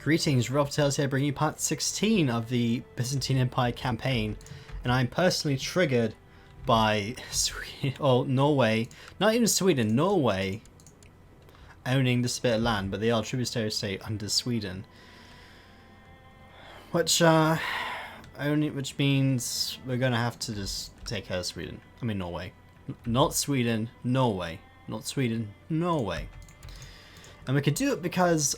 Greetings, Rob Tales here, bringing you part 16 of the Byzantine Empire campaign, and I'm personally triggered by Norway, not even Sweden, Norway owning this bit of land, but they are a tributary state under Sweden, which means we're gonna have to just take care of Sweden. I mean Norway, not Sweden, Norway, not Sweden, Norway, and we could do it because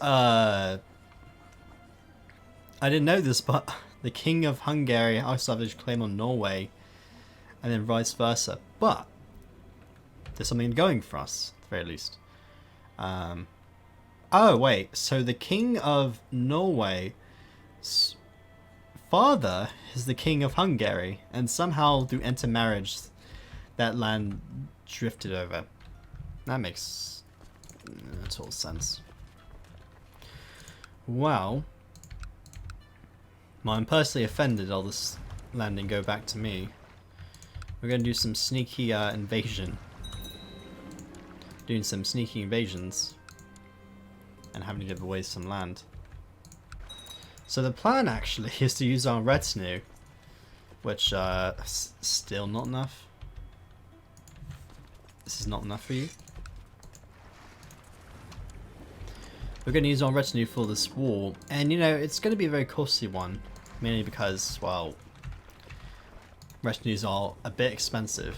I didn't know this, but the King of Hungary also has a claim on Norway, and then vice versa. But there's something going for us, at the very least. Oh wait, so the King of Norway's father is the King of Hungary, and somehow through intermarriage, that land drifted over. That makes total sense. Well, I'm personally offended all this landing go back to me. We're going to do some sneaky invasion. Doing some sneaky invasions. And having to give away some land. So the plan actually is to use our retinue. Which, still not enough. This is not enough for you. We're going to use our retinue for this war. And you know, it's going to be a very costly one. Mainly because, well, retinues are a bit expensive.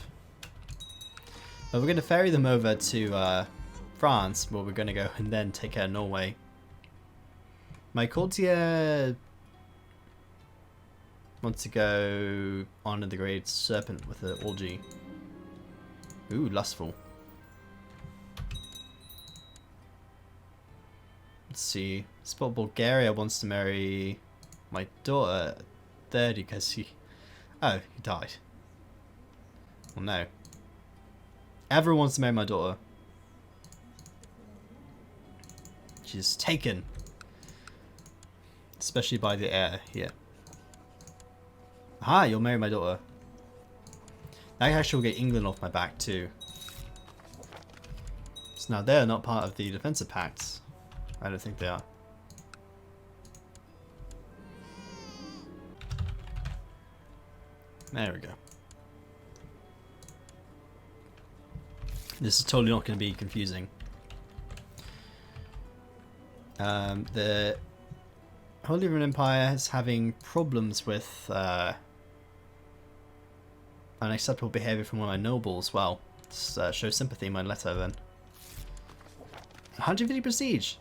But we're going to ferry them over to France, where we're going to go and then take care of Norway. My courtier wants to go honor the great serpent with an orgy. Ooh, lustful. Let's see. Spot Bulgaria wants to marry my daughter 30 because he died. Well, no. Everyone wants to marry my daughter. She's taken. Especially by the heir here. Aha, you'll marry my daughter. That actually will get England off my back too. So now they're not part of the defensive pacts. I don't think they are. There we go. This is totally not going to be confusing. The Holy Roman Empire is having problems with unacceptable behavior from one of my nobles. Well, let's show sympathy in my letter then. 150 prestige!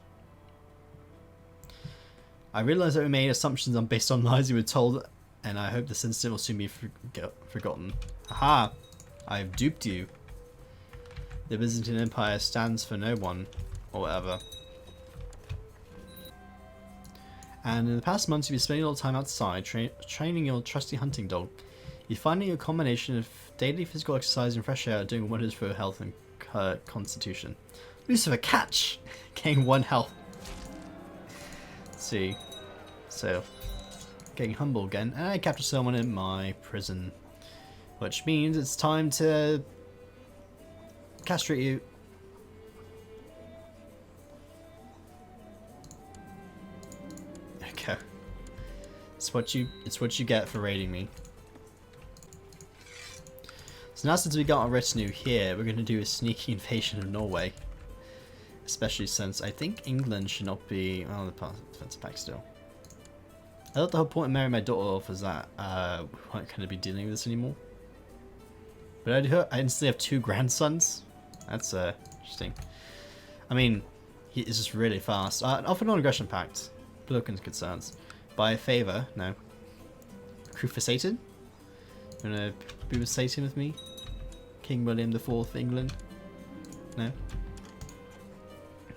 I realise that we made assumptions based on lies we were told, and I hope this incident will soon be forgotten. Aha! I have duped you. The Byzantine Empire stands for no one, or whatever. And in the past months you've been spending a lot of time outside, training your trusty hunting dog. You're finding a combination of daily physical exercise and fresh air are doing wonders for your health and constitution. Lucifer, catch! Gain 1 health. Let's see. So, getting humble again, and I capture someone in my prison. Which means it's time to castrate you. Okay. It's what you get for raiding me. So now since we got our retinue here, we're gonna do a sneaky invasion of Norway. Especially since I think England should not be the defensive pack still. I thought the whole point of marrying my daughter off was that we weren't going to be dealing with this anymore. But I instantly have 2 grandsons. That's interesting. I mean, he is just really fast. Offer non-aggression pact. Political concerns. By favour, no. Crew for Satan? You wanna be with Satan with me? King William IV of England? No?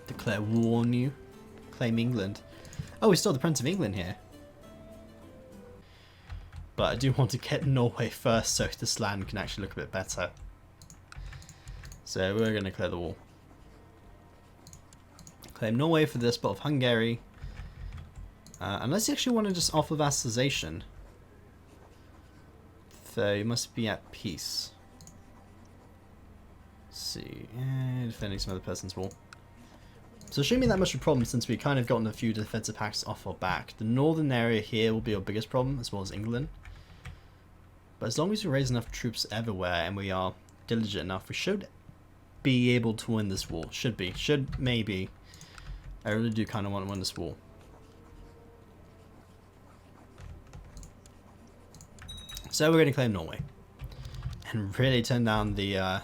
Declare war on you. Claim England. Oh, we still have the Prince of England here. But I do want to get Norway first so this land can actually look a bit better. So we're going to clear the war. Claim Norway for this, but of Hungary. Unless you actually want to just offer vassalization. So you must be at peace. Let's see. Defending some other person's war. So it shouldn't be that much of a problem since we've kind of gotten a few defensive pacts off our back. The northern area here will be our biggest problem, as well as England. But as long as we raise enough troops everywhere and we are diligent enough, we should be able to win this war. Should be. Should maybe. I really do kind of want to win this war. So we're going to claim Norway. And really turn down the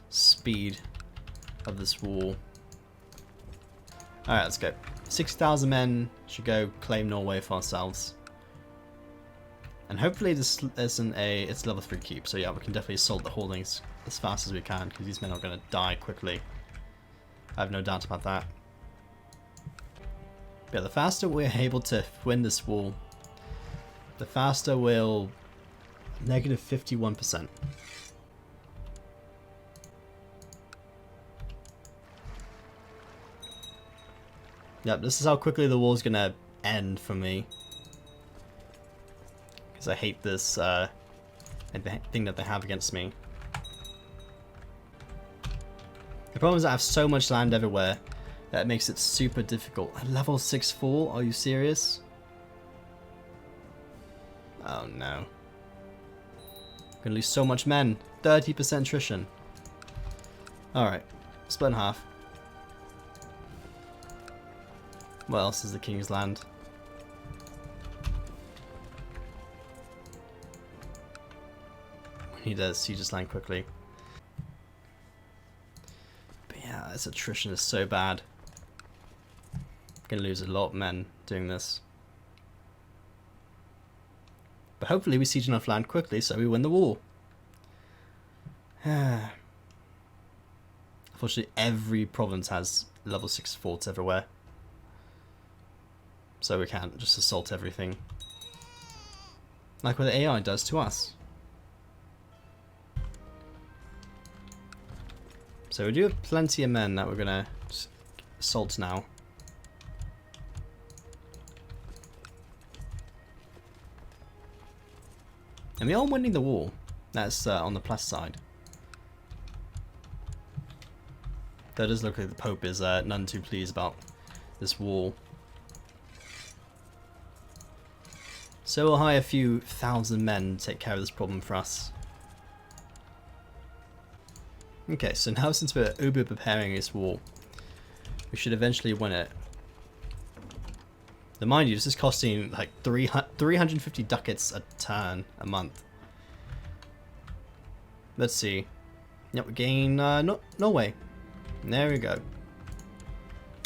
speed of this war. Alright, let's go. 6,000 men should go claim Norway for ourselves. And hopefully this isn't it's level 3 keep, so yeah, we can definitely assault the holdings as fast as we can, because these men are going to die quickly. I have no doubt about that. But yeah, the faster we're able to win this war, the faster we'll... Negative 51%. Yep, this is how quickly the war's gonna end for me. Because I hate this thing that they have against me. The problem is I have so much land everywhere that makes it super difficult. Level 6-4? Are you serious? Oh no. I'm gonna lose so much men. 30% attrition. Alright, split in half. What else is the king's land? We need to siege this land quickly. But yeah, this attrition is so bad. I'm gonna lose a lot of men doing this. But hopefully we siege enough land quickly so we win the war. Unfortunately, every province has level 6 forts everywhere. So we can't just assault everything. Like what the AI does to us. So we do have plenty of men that we're gonna assault now. And we are winning the war. That's on the plus side. That does look like the Pope is none too pleased about this war. So we'll hire a few thousand men to take care of this problem for us. Okay, so now since we're uber preparing this war, we should eventually win it. Now mind you, this is costing like 350 ducats a turn a month. Let's see. Yep, we gain Norway. There we go.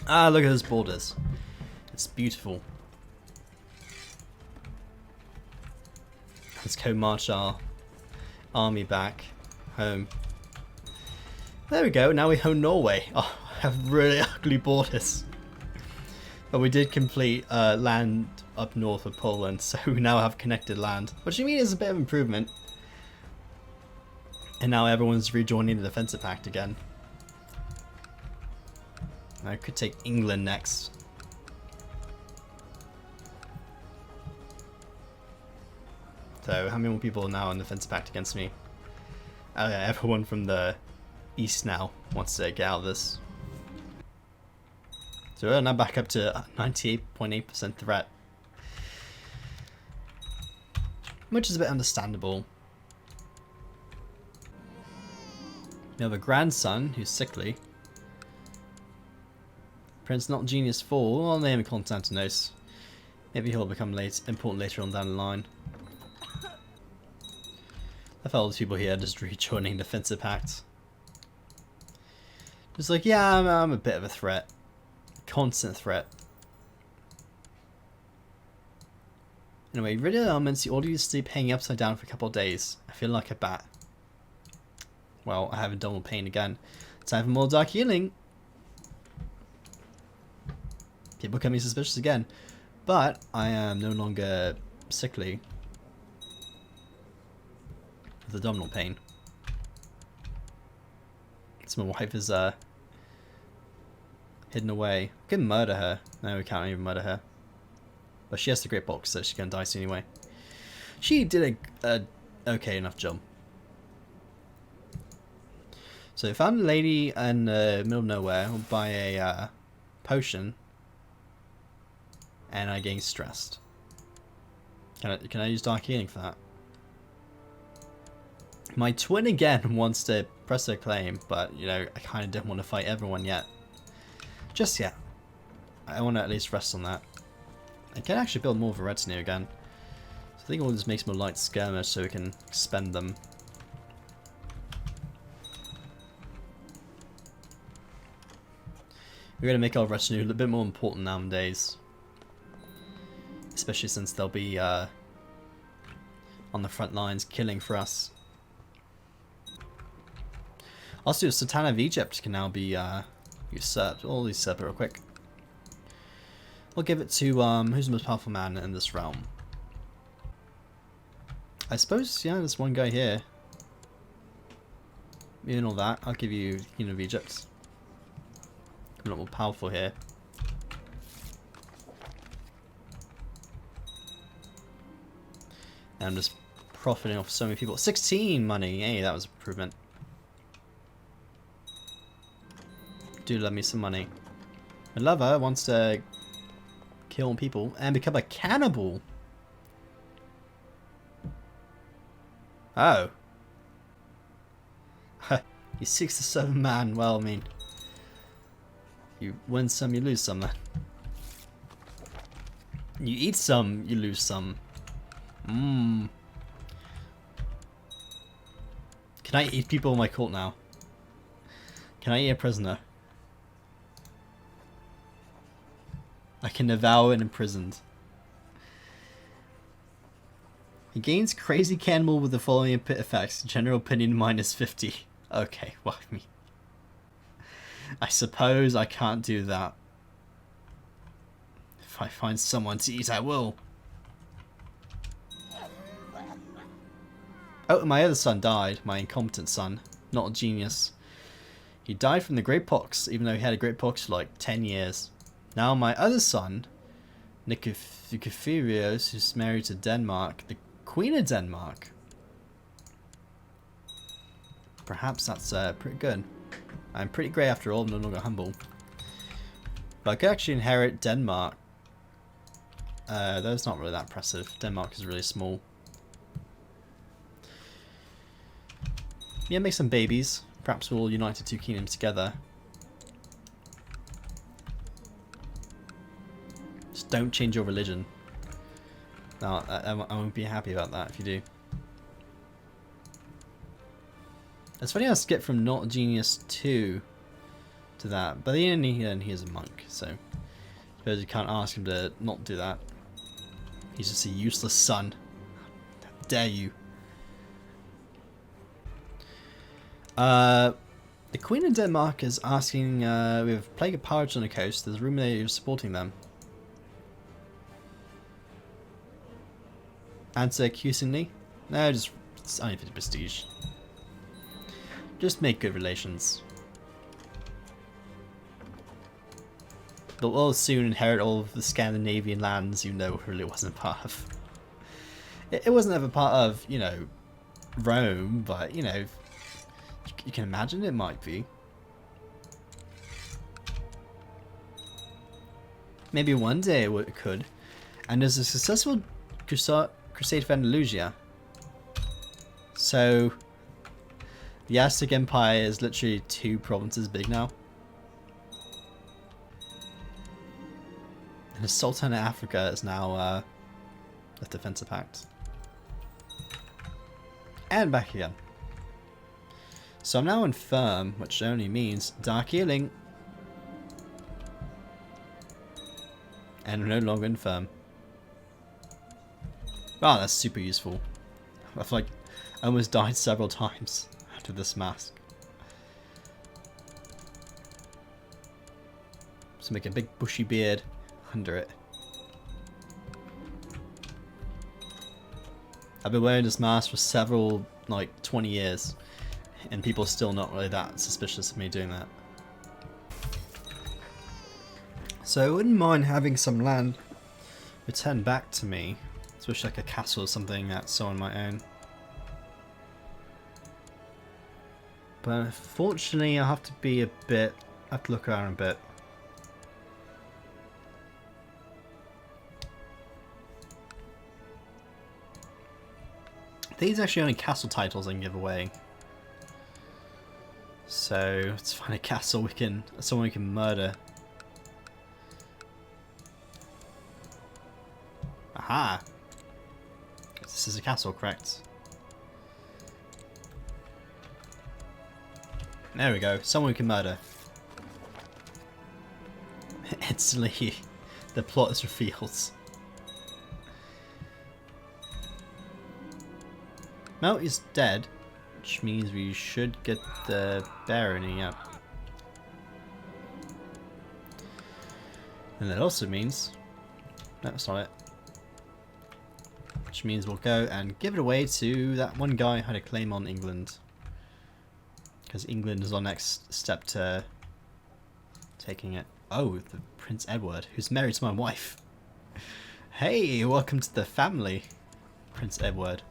Ah, look at those borders. It's beautiful. Let's go march our army back home. There we go, now we own Norway. Oh, I have really ugly borders. But we did complete land up north of Poland, so we now have connected land. Which I mean is a bit of improvement. And now everyone's rejoining the defensive pact again. I could take England next. So how many more people are now in the defensive pact against me? Oh yeah, everyone from the east now wants to get out of this. So we're now back up to 98.8% threat. Which is a bit understandable. We have a grandson who's sickly. Prince not Genius 4, I'll name him Constantinos. Maybe he'll become important later on down the line. I felt all these people here just rejoining defensive pact. Just like, yeah, I'm a bit of a threat. Constant threat. Anyway, rid of elements, you already sleep hanging upside down for a couple of days. I feel like a bat. Well, I have abdominal pain again. Time for more dark healing. People becoming suspicious again. But I am no longer sickly with abdominal pain. So my wife is hidden away. We can murder her. No, we can't even murder her. But she has the great box, so she's gonna die soon anyway. She did a okay enough job. So I found a lady in the middle of nowhere who'll buy a potion, and I'm getting stressed. Can I use Dark Healing for that? My twin again wants to press her claim, but you know, I kind of don't want to fight everyone yet. Just yet. I want to at least rest on that. I can actually build more of a retinue again. So I think all this makes more light skirmish so we can expend them. We're going to make our retinue a little bit more important nowadays. Especially since they'll be on the front lines killing for us. Also, Sultan of Egypt can now be usurped. All these usurp it real quick. We'll give it to who's the most powerful man in this realm. I suppose, yeah, there's one guy here. Even all that, I'll give you King of Egypt. I'm a lot more powerful here. And I'm just profiting off so many people. 16 money! Hey, that was an improvement. Do love me some money. My lover wants to kill people and become a cannibal. Oh. He's 6 to 7 man. Well, I mean, you win some, you lose some then. You eat some, you lose some. Mmm. Can I eat people in my court now? Can I eat a prisoner? I can devour an imprisoned. He gains crazy cannibal with the following effects. General opinion -50. Okay, well, I mean, I suppose I can't do that. If I find someone to eat, I will. Oh, my other son died. My incompetent son. Not a genius. He died from the Great Pox, even though he had a Great Pox for like 10 years. Now my other son, Nikiferios, who's married to Denmark, the Queen of Denmark. Perhaps that's pretty good. I'm pretty great after all, I'm no longer humble. But I could actually inherit Denmark. That's not really that impressive. Denmark is really small. Yeah, make some babies. Perhaps we'll unite the two kingdoms together. Just don't change your religion. No, I won't be happy about that if you do. It's funny how I skip from not a genius 2 to that, but then he is a monk, so I suppose you can't ask him to not do that. He's just a useless son. How dare you? The Queen of Denmark is asking, we have plague of pirates on the coast, there's a rumour that you're supporting them. Answer accusingly? No, just it's only for the prestige. Just make good relations. They'll soon inherit all of the Scandinavian lands you know really wasn't part of. It wasn't ever part of, you know, Rome, but, you know, you can imagine it might be. Maybe one day it could. And there's a successful Crusade for Andalusia. So the Aztec Empire is literally 2 provinces big now. And the Sultan of Africa is now a defensive pact. And back again. So I'm now infirm, which only means dark healing. And I'm no longer infirm. Wow, that's super useful. I've like almost died several times after this mask. So make a big bushy beard under it. I've been wearing this mask for several, like 20 years. And people are still not really that suspicious of me doing that. So I wouldn't mind having some land returned back to me. Especially like a castle or something that's so on my own. But unfortunately I'll have to be a bit, I have to look around a bit. These are actually only castle titles I can give away. So let's find a castle someone we can murder. Aha! This is a castle, correct? There we go. Someone we can murder. Instantly, the plot is revealed. No, he's dead, which means we should get the barony up. And that also means... No, that's not it. Which means we'll go and give it away to that one guy who had a claim on England. Because England is our next step to taking it. Oh, the Prince Edward, who's married to my wife. Hey, welcome to the family, Prince Edward.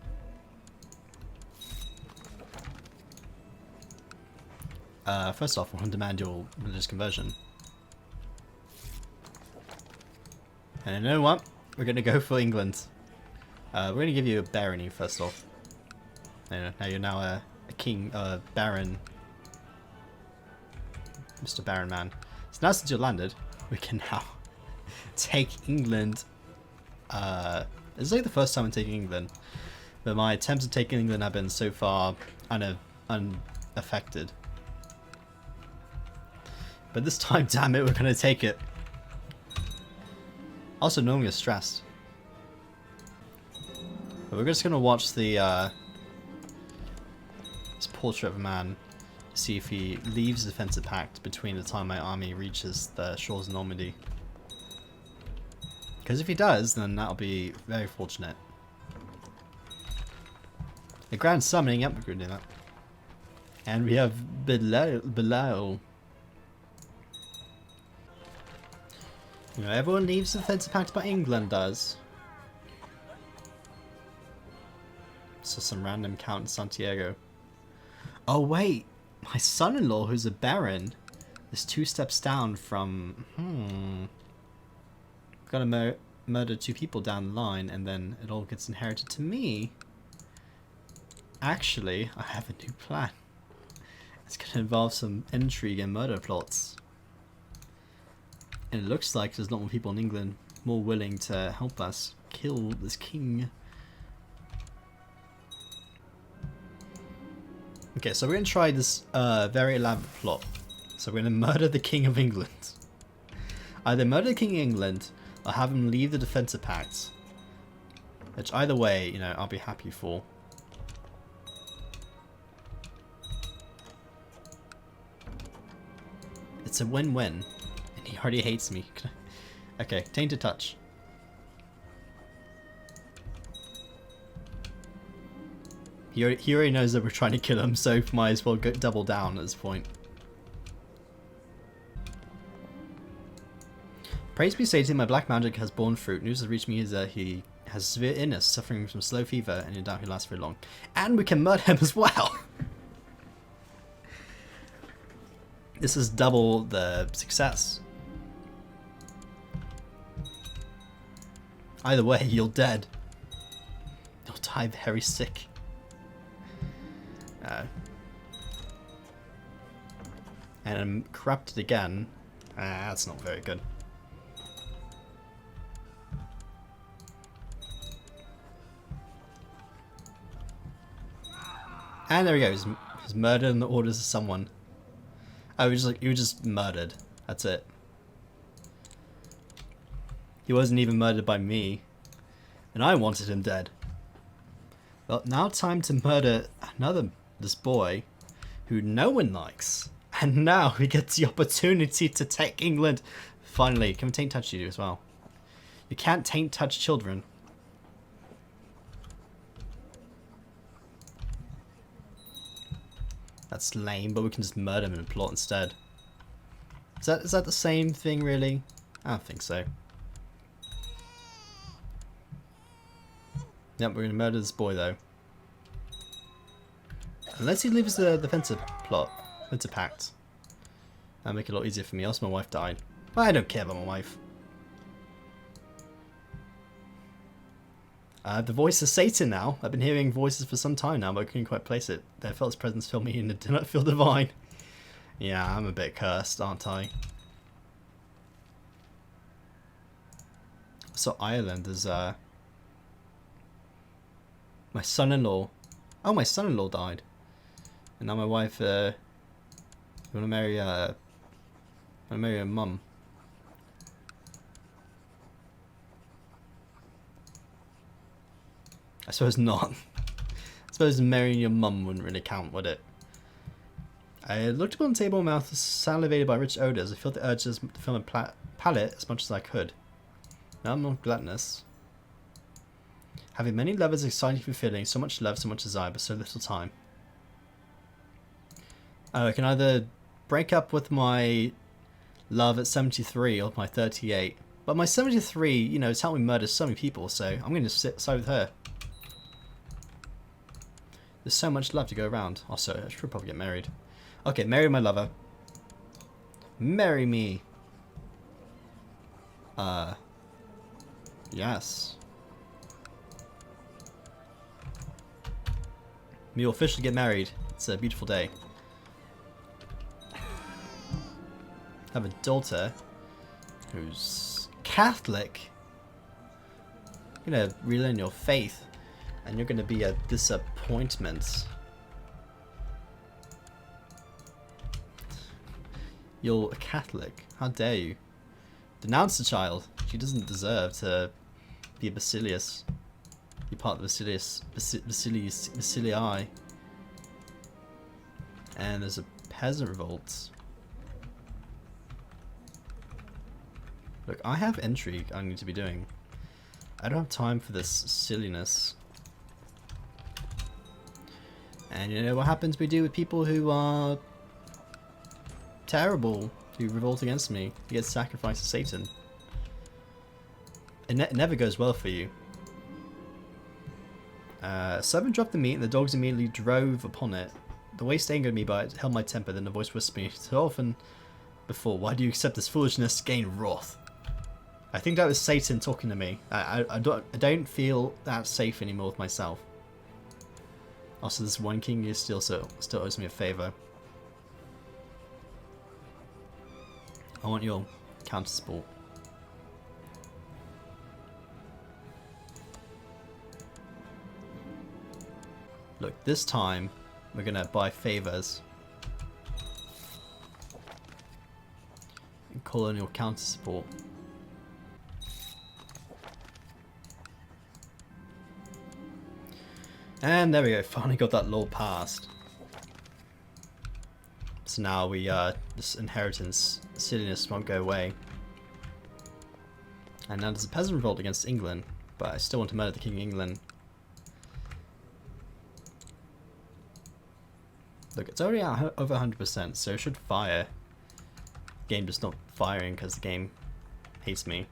First off, we'll demand your religious conversion. And you know what? We're going to go for England. We're going to give you a barony first off. Now you're now a king, baron. Mr. Baron Man. So now since you landed, we can now take England. This is like the first time I'm taking England. But my attempts at taking England have been so far unaffected. But this time, damn it, we're going to take it. Also, no one gets stressed. But we're just going to watch the this portrait of a man to see if he leaves the defensive pact between the time my army reaches the shores of Normandy. Because if he does, then that'll be very fortunate. The grand summoning, yep, we're going to do that. And we have Belial. You know, everyone leaves the defensive pact, but England does. So some random count in Santiago. Oh wait, my son-in-law, who's a baron, is 2 steps down from. Gotta murder 2 people down the line, and then it all gets inherited to me. Actually, I have a new plan. It's gonna involve some intrigue and murder plots. And it looks like there's a lot more people in England more willing to help us kill this king. Okay, so we're going to try this very elaborate plot. So we're going to murder the King of England. Either murder the King of England or have him leave the defensive pact. Which either way, you know, I'll be happy for. It's a win-win. He already hates me. Okay, tainted touch. He already knows that we're trying to kill him, so might as well go double down at this point. Praise be Satan, my black magic has borne fruit. News has reached me is that he has severe illness, suffering from slow fever, and in doubt he'll last very long. And we can murder him as well! This is double the success. Either way, you're dead. You'll die very sick. And I'm corrupted again. That's not very good. And there we go. He's murdered in the orders of someone. Oh, you were just murdered. That's it. He wasn't even murdered by me. And I wanted him dead. Well, now time to murder this boy who no one likes. And now we get the opportunity to take England. Finally, can we taint touch you as well? You can't taint touch children. That's lame, but we can just murder him in a plot instead. Is that the same thing, really? I don't think so. Yep, we're gonna murder this boy though. Unless he leaves the defensive pact. That'll make it a lot easier for me, else my wife died. Well, I don't care about my wife. The voice of Satan now. I've been hearing voices for some time now, but I couldn't quite place it. They felt his presence fill me and it did not feel divine. Yeah, I'm a bit cursed, aren't I? So Ireland is, my son-in-law. Oh, my son-in-law died. And now my wife, you wanna marry her mum. I suppose not. I suppose marrying your mum wouldn't really count, would it? I looked upon the table, my mouth salivated by rich odours. I felt the urge to fill my palate as much as I could. Now I'm not gluttonous. Having many lovers exciting fulfilling, so much love, so much desire, but so little time. Oh, I can either break up with my love at 73 or my 38. But my 73, you know, has helped me murder so many people, so I'm going to side with her. There's so much love to go around. Also, I should probably get married. Okay, marry my lover. Marry me. Yes. We will officially get married. It's a beautiful day. Have a daughter who's Catholic. You're gonna relearn your faith, and you're gonna be a disappointment. You're a Catholic. How dare you? Denounce the child. She doesn't deserve to be a Basilius. Be part of the Basilii. And there's a peasant revolt. Look, I have intrigue I need to be doing. I don't have time for this silliness. And you know what happens we do with people who are terrible, who revolt against me? You get sacrificed to Satan. It never goes well for you. Servant dropped the meat and the dogs immediately drove upon it. The waste angered me, but it held my temper. Then the voice whispered me, so often before, why do you accept this foolishness to gain wrath? I think that was Satan talking to me. I don't feel that safe anymore with myself. Also, this one king is still owes me a favor. I want your counter support. Look, this time we're gonna buy favors and colonial counter support. And there we go, finally got that law passed. So now we, this inheritance silliness won't go away. And now there's a peasant revolt against England, but I still want to murder the King of England. Look, it's already at over 100%, so it should fire. The game just not firing because the game hates me.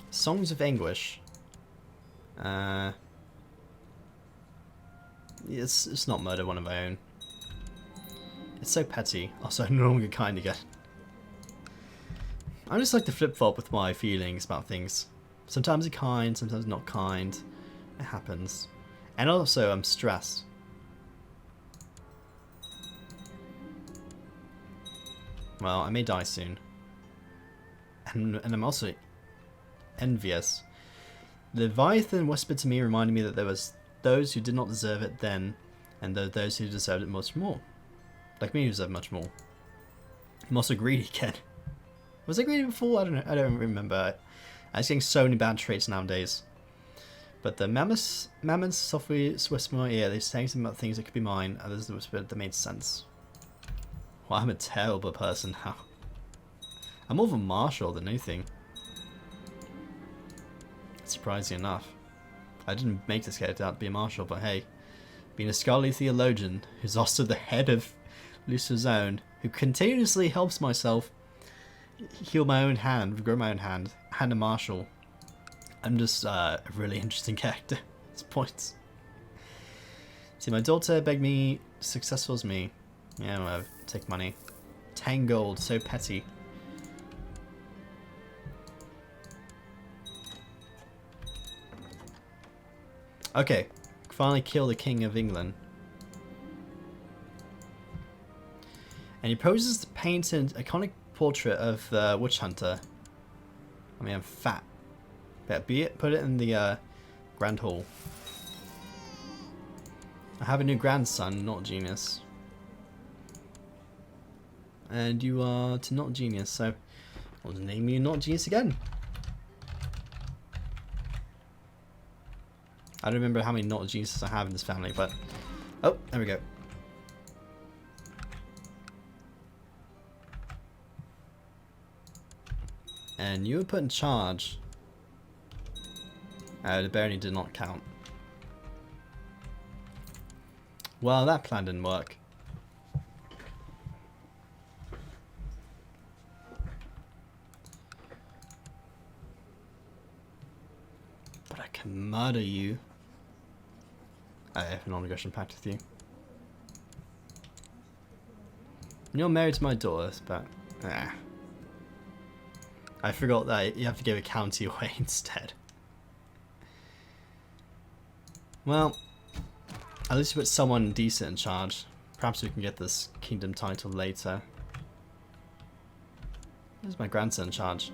Songs of Anguish. It's not murder one of my own. It's so petty. Also, I'm no longer kind again. I just like to flip-flop with my feelings about things. Sometimes I'm kind, sometimes not kind. It happens. And also, I'm stressed. Well, I may die soon. And I'm also envious. The Leviathan whispered to me, reminding me that there was those who did not deserve it then, and those who deserved it much more. Like me, who deserved much more. I'm also greedy again. Was I greedy before? I don't know. I don't remember. I'm getting so many bad traits nowadays. But the mammoths softly whispered in my ear. They saying something about things that could be mine. Others that whispered that made sense. Well, I'm a terrible person now. I'm more of a marshal than anything. Surprising enough. I didn't make this character out to be a marshal, but hey. Being a scholarly theologian, who's also the head of Lucifer's Own, who continuously helps myself heal my own hand, grow my own hand, and a marshal. I'm just a really interesting character at this point. See, my daughter begged me, successful as me. Yeah, well, take money. 10 gold, so petty. Okay, finally kill the King of England. And he poses to paint an iconic portrait of the witch hunter. I mean, I'm fat. Better be it. Put it in the Grand Hall. I have a new grandson, not genius. And you are to not genius, so I'll name you not genius again. I don't remember how many not geniuses I have in this family, but oh, there we go. And you were put in charge. The barony did not count. Well, that plan didn't work. But I can murder you. I have a non-aggression pact with you. You're married to my daughter, but I forgot that you have to give a county away instead. Well, at least you put someone decent in charge. Perhaps we can get this kingdom title later. Where's my grandson in charge?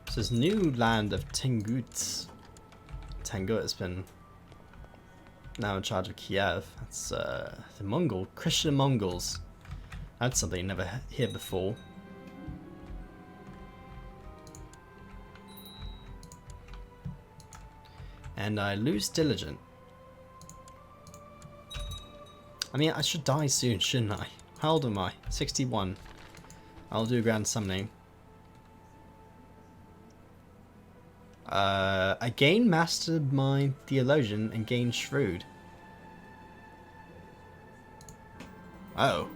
So this new land of Tengut. Tengut has been now in charge of Kiev. That's the Christian Mongols. That's something you never hear before. And I lose Diligent. I mean, I should die soon, shouldn't I? How old am I? 61. I'll do Grand Summoning. I gain Mastermind Theologian and gain Shrewd. Oh.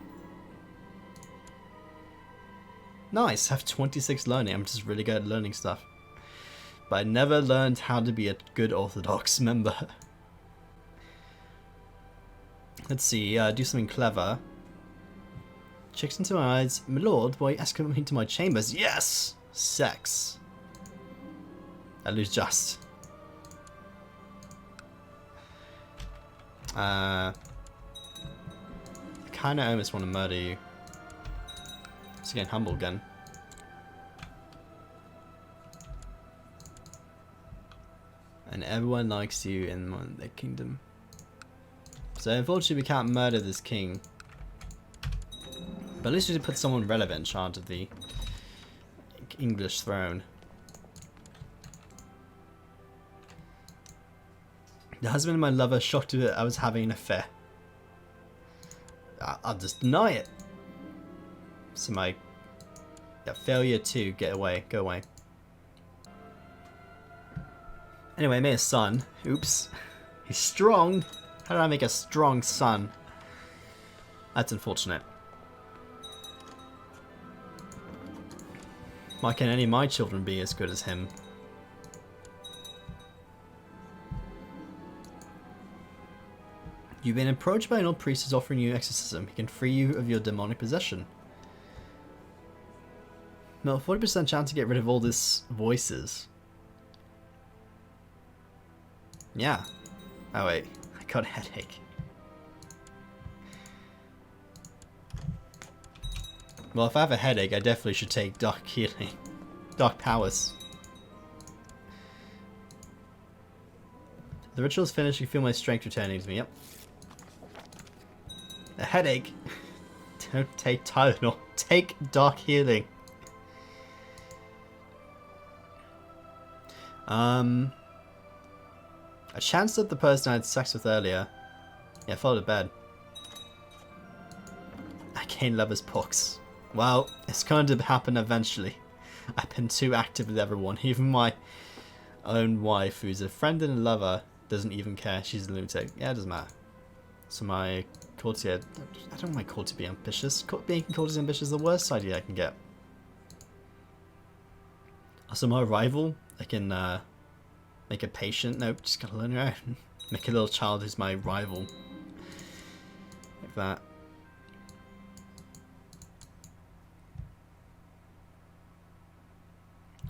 Nice, I have 26 learning. I'm just really good at learning stuff. But I never learned how to be a good Orthodox member. Let's see, do something clever. Checks into my eyes. My lord, why escort me to my chambers? Yes! Sex. I lose just. I kinda almost want to murder you. It's getting humble again. And everyone likes you in the kingdom. So unfortunately we can't murder this king. But at least we did put someone relevant in charge of the English throne. The husband of my lover shocked that I was having an affair. I'll just deny it. So my failure to get away, go away. Anyway, I made a son. Oops. He's strong. How did I make a strong son? That's unfortunate. Why can't any of my children be as good as him? You've been approached by an old priest who's offering you exorcism. He can free you of your demonic possession. No, 40% chance to get rid of all these voices. Yeah. Oh wait, I got a headache. Well, if I have a headache, I definitely should take Dark Healing. Dark Powers. The ritual's finished, you feel my strength returning to me, yep. A headache? Don't take Tylenol. Take Dark Healing. A chance that the person I had sex with earlier. Yeah, fall to bed. I gained lover's pox. Well, it's going to happen eventually. I've been too active with everyone. Even my own wife, who's a friend and a lover, doesn't even care. She's a lunatic. Yeah, it doesn't matter. So my courtier... I don't want my court to be ambitious. Being courtier ambitious is the worst idea I can get. Also, my rival, I can make a patient. Nope, just gotta learn your own. Make a little child who's my rival. Like that.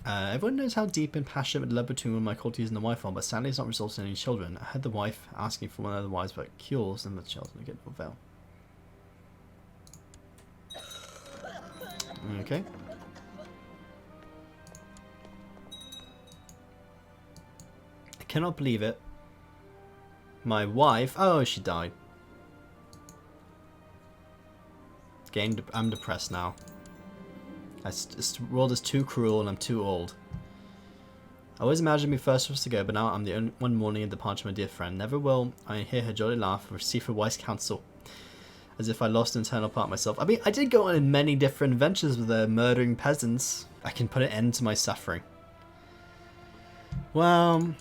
Everyone knows how deep and passionate the love between one of my courtiers and the wife are, but sadly it's not resulted in any children. I had the wife asking for one of the wives, but cures and the children get no avail. Okay. I cannot believe it. My wife... Oh, she died. I'm depressed now. This world is too cruel and I'm too old. I always imagined me first was to go, but now I'm the only one mourning the departure of my dear friend. Never will I hear her jolly laugh or receive her wise counsel. As if I lost an internal part of myself. I mean, I did go on many different adventures with murdering peasants. I can put an end to my suffering. Well,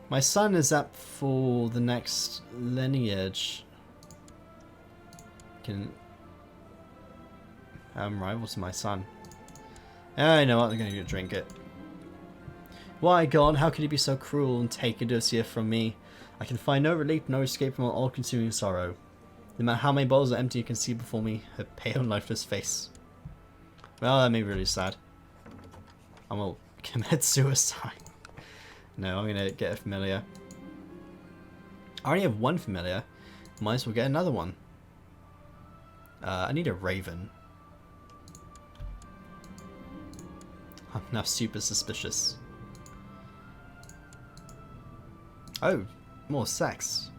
my son is up for the next lineage. I'm rival to my son. I know what, I'm going to drink it. Why, God, how could he be so cruel and take Odysseus from me? I can find no relief, no escape from all-consuming sorrow. No matter how many bottles are empty, you can see before me her pale, lifeless face. Well, that made me really sad. I will commit suicide. No, I'm going to get a familiar. I already have one familiar. Might as well get another one. I need a raven. I'm now super suspicious. Oh, more sex.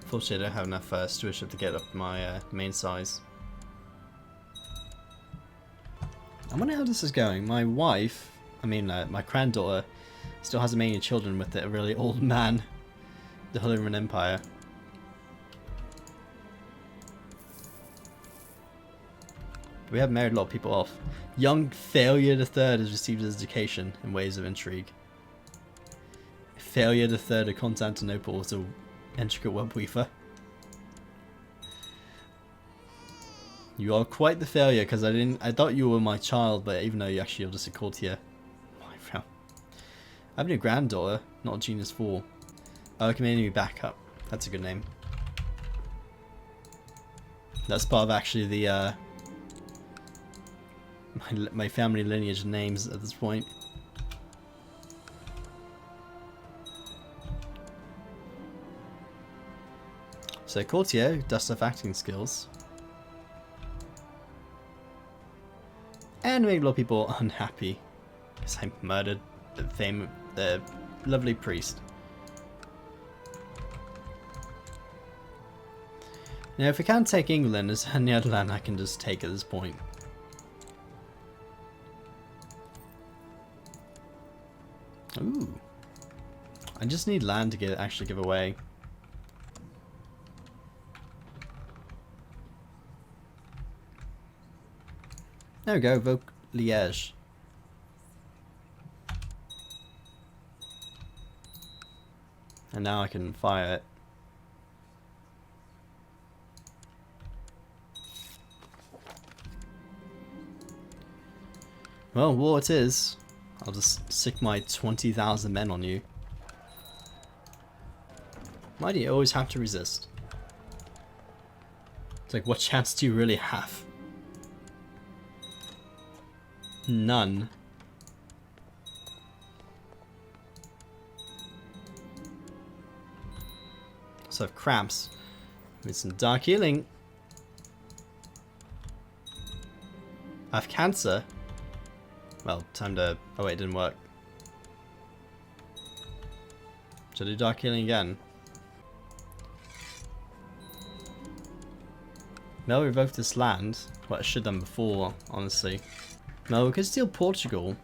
Fortunately, I don't have enough stewardship to get up my main size. I wonder how this is going. My wife, my granddaughter, still hasn't made any children with a really old man. The Holy Roman Empire. We have married a lot of people off. Young Failure III has received his education in ways of intrigue. Failure III of Constantinople was an intricate web weaver. You are quite the failure, because I thought you were my child, but even though you actually are just a courtier. I have a granddaughter, not a genius 4. Oh, community backup. That's a good name. That's part of actually the my family lineage names at this point. So courtier, dust off acting skills. And made a lot of people unhappy because I murdered the lovely priest. Now if I can't take England, is there any other land I can just take at this point? Ooh. I just need land to actually give away. There we go, Vogue Liège. And now I can fire it. Well, war it is. I'll just sick my 20,000 men on you. Why do you always have to resist? It's like, what chance do you really have? None. So I have cramps. With some dark healing. I have cancer. Well, time to... Oh wait, it didn't work. Should I do dark healing again? Mel revoked this land. What I should have done before, honestly. Mel, we could steal Portugal.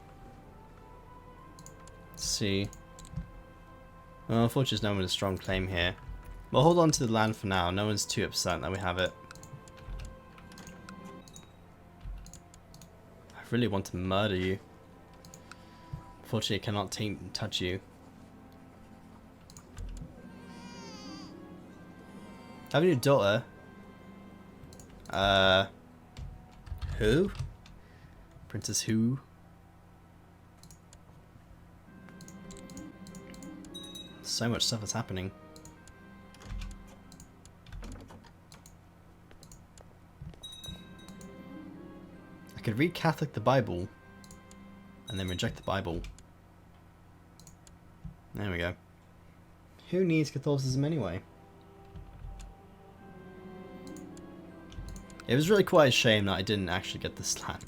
Let's see. Well, unfortunately, there's no one with a strong claim here. We'll hold on to the land for now. No one's too upset that we have it. I really want to murder you. Unfortunately, I cannot touch you. I have a new daughter. Who? Princess who? So much stuff is happening. could read Catholic the Bible and then reject the Bible. There we go. Who needs Catholicism anyway? It was really quite a shame that I didn't actually get this land.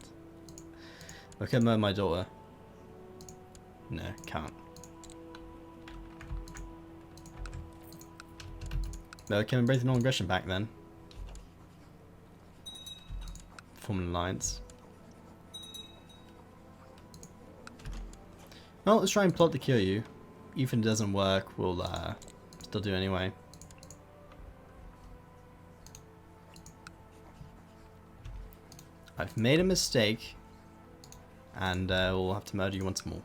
I can murder my daughter. No, can't. But can we break the non-aggression back then? Form an alliance. Well, let's try and plot to kill you. Even if it doesn't work, we'll still do it anyway. I've made a mistake, and we'll have to murder you once more.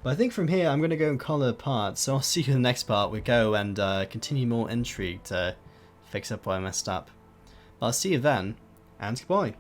But I think from here I'm going to go and call it apart, so I'll see you in the next part. We go and continue more intrigue to fix up what I messed up. But I'll see you then, and goodbye.